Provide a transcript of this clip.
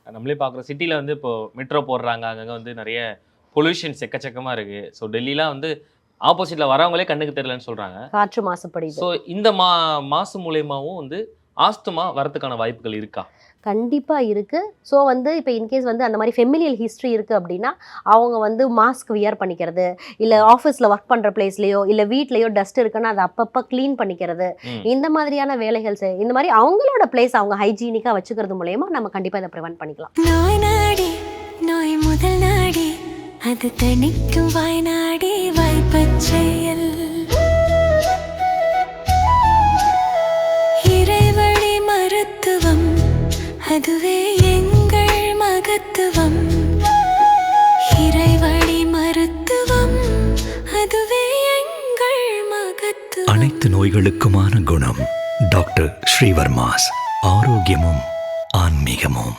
நம்மளே பார்க்குறோம் சிட்டியில் வந்து இப்போ மெட்ரோ போடுறாங்க, அங்கங்கே வந்து நிறைய பொல்யூஷன்ஸ் எக்கச்சக்கமாக இருக்குது. ஸோ டெல்லிலாம் வந்து ஆப்போசிட்டில் வரவங்களே கண்ணுக்கு தெரியலன்னு சொல்கிறாங்க. காற்று மாசுபடுது. ஸோ இந்த மாசு மூலியமாகவும் வந்து ஆஸ்துமா வரதுக்கான வாய்ப்புகள் இருக்கா? கண்டிப்பாக இருக்குது. ஸோ வந்து இப்போ இன்கேஸ் வந்து அந்த மாதிரி ஃபெமிலியல் ஹிஸ்ட்ரி இருக்குது அப்படின்னா அவங்க வந்து மாஸ்க் வியர் பண்ணிக்கிறது, இல்லை ஆஃபீஸில் ஒர்க் பண்ணுற பிளேஸ்லையோ இல்லை வீட்லேயோ டஸ்ட் இருக்குன்னா அதை அப்பப்போ க்ளீன் பண்ணிக்கிறது, இந்த மாதிரியான வேலைகள் இந்த மாதிரி அவங்களோட பிளேஸ் அவங்க ஹைஜீனிக்காக வச்சுக்கிறது மூலயமா நம்ம கண்டிப்பாக இதை ப்ரிவென்ட் பண்ணிக்கலாம். நோய் நாடி நோய் முதல் நாடி அது தணிக்கும் வாய்நாடி வாய்ப்பச்செயல் இறைவழி மருத்துவம் அதுவே எங்கள் மகத்துவம். இறைவழி மருத்துவம் அதுவே எங்கள் மகத்துவம். அனைத்து நோய்களுக்குமான குணம் டாக்டர் ஸ்ரீவர்மாஸ். ஆரோக்கியமும் ஆன்மீகமும்.